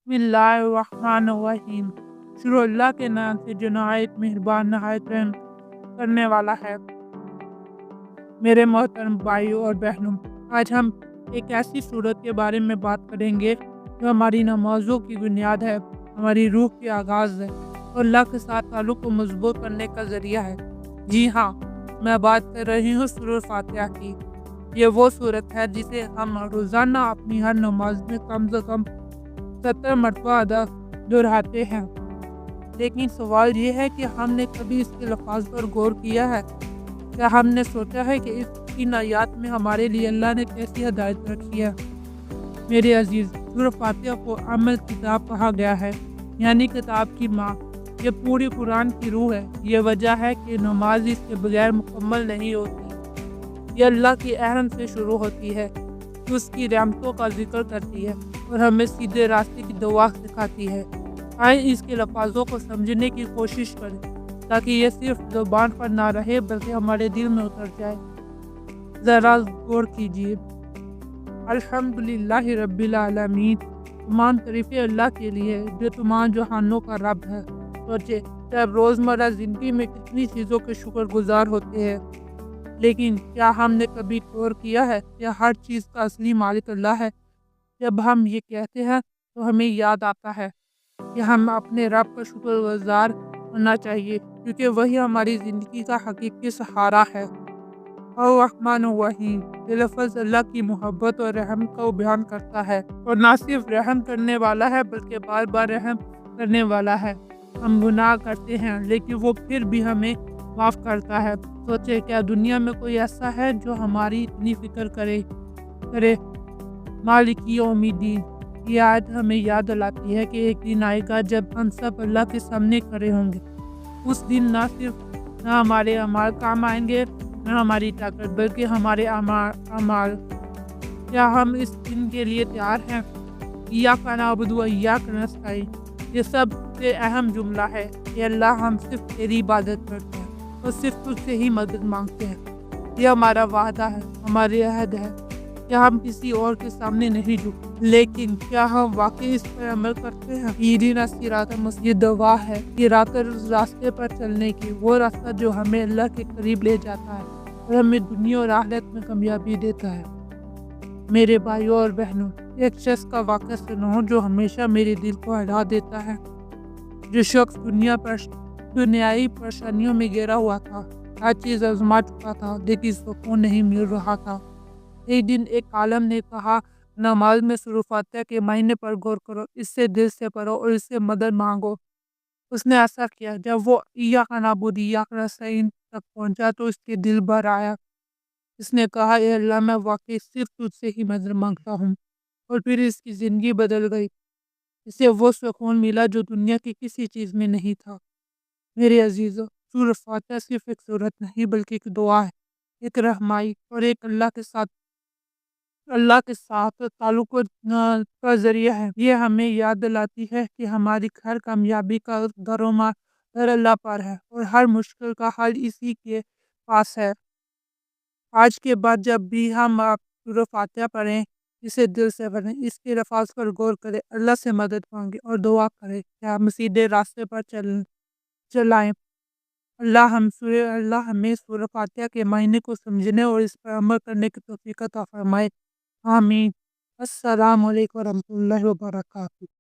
बिस्मिल्लाहिर्रहमानिर्रहीम। शुरू अल्लाह के नाम से जो नहायत मेहरबान नहायत रहम करने वाला है। मेरे मोहतरम भाइयों और बहनों, आज हम एक ऐसी सूरत के बारे में बात करेंगे जो हमारी नमाज़ों की बुनियाद है, हमारी रूह की आगाज़ है और अल्लाह के साथ ताल्लुक़ को मजबूत करने का ज़रिया है। जी हाँ, मैं बात कर रही हूँ सूरत फातिहा की। ये वो सूरत है जिसे हम रोज़ाना अपनी हर नमाज में कम से कम 70 मरतबा दोहराते हैं। लेकिन सवाल ये है कि हमने कभी इसके लफ्ज़ पर गौर किया है? क्या हमने सोचा है कि इन आयात में हमारे लिए अल्लाह ने कैसी हदायत रखी है? मेरे अजीज़, सूरत फातिहा को अमल किताब कहा गया है, यानी किताब की माँ। ये पूरी कुरान की रूह है। ये वजह है कि नमाज इसके बगैर मुकम्मल नहीं होती। ये अल्लाह की रहमत से शुरू होती है, उसकी रहमतों का जिक्र करती है और हमें सीधे रास्ते की दुआ सिखाती है। आइए इसके लफ्ज़ों को समझने की कोशिश करें ताकि ये सिर्फ ज़ुबान पर ना रहे बल्कि हमारे दिल में उतर जाए। ज़रा गौर कीजिए। अल्हम्दुलिल्लाहि रब्बिल आलमीन। तमाम तारीफ़ें अल्लाह के लिए है जो तमाम जहानों का रब है। सोचे जब रोज़मर्रा ज़िंदगी में कितनी चीज़ों के शुक्रगुजार होते हैं, लेकिन क्या हमने कभी गौर किया है कि हर चीज़ का असली मालिक अल्लाह है? जब हम ये कहते हैं तो हमें याद आता है कि हम अपने रब का शुक्रगुजार होना चाहिए, क्योंकि वही हमारी ज़िंदगी का हकीकी सहारा है। अर्रहमानुर्रहीम, ये लफ्ज़ अल्लाह की मोहब्बत और रहम को बयान करता है, और ना सिर्फ रहम करने वाला है बल्कि बार बार रहम करने वाला है। हम गुनाह करते हैं लेकिन वो फिर भी हमें माफ़ करता है। सोचे क्या दुनिया में कोई ऐसा है जो हमारी इतनी फिक्र करे। मालिक यौमिद्दीन, ये आयत हमें याद दिलाती है कि एक दिन आएगा जब हम सब अल्लाह के सामने खड़े होंगे। उस दिन ना हमारे अमाल काम आएंगे, न हमारी ताकत, बल्कि हमारे अमाल। क्या हम इस दिन के लिए तैयार हैं? इय्याका नअबुदु व इय्याका नस्तईन, ये सबसे अहम जुमला है कि अल्लाह हम सिर्फ तेरी इबादत करते हैं और सिर्फ तुझसे ही मदद मांगते हैं। यह हमारा वादा है, हमारे अहद है कि हम किसी और के सामने नहीं झुकते। लेकिन क्या हम वाकई इस पर अमल करते हैं? इहदिना सिरातल मुस्तकीम, ये दुआ है कि रास्ते पर चलने की, वो रास्ता जो हमें अल्लाह के करीब ले जाता है और हमें दुनिया और आखिरत में कामयाबी देता है। मेरे भाइयों और बहनों, एक शख्स का वाक़या सुनो जो हमेशा मेरे दिल को हिला देता है। जो शख्स दुनियाई परेशानियों में घिरा हुआ था, हर चीज़ आजमा चुका था लेकिन सुकून नहीं मिल रहा था। एक दिन एक आलम ने कहा, नमाज में सूरत फातिहा के मायने पर गौर करो, इससे दिल से पढ़ो और इससे मदद मांगो। उसने ऐसा किया। जब वो इय्याका नअबुदु व इय्याका नस्तईन तक पहुंचा तो उसके दिल भर आया। इसने कहा, ए अल्लाह, मैं वाकई सिर्फ तुझसे ही मदद मांगता हूँ। और फिर इसकी ज़िंदगी बदल गई। इसे वो सुकून मिला जो दुनिया की किसी चीज़ में नहीं था। मेरे अजीज़ों, सूरत फातिहा सिर्फ एक सूरत नहीं बल्कि एक दुआ है, एक रहनुमाई और एक अल्लाह के साथ ताल्लुक़ का ज़रिया है। ये हमें याद दिलाती है कि हमारी हर कामयाबी का दर अल्लाह पर है और हर मुश्किल का हल इसी के पास है। आज के बाद जब भी हम सूरत फातिहा पढ़ें, इसे दिल से पढ़ें, इसके अल्फाज़ पर गौर करें, अल्लाह से मदद मांगें और दुआ करें कि हम सीधे रास्ते पर चलाएं। अल्लाह हमें सूरत फातिहा के मायने को समझने और इस पर अमल करने की तौफ़ीक़ अता फ़रमाए। आमीन। अस्सलामु अलैकुम व रहमतुल्लाहि व बरकातुहू।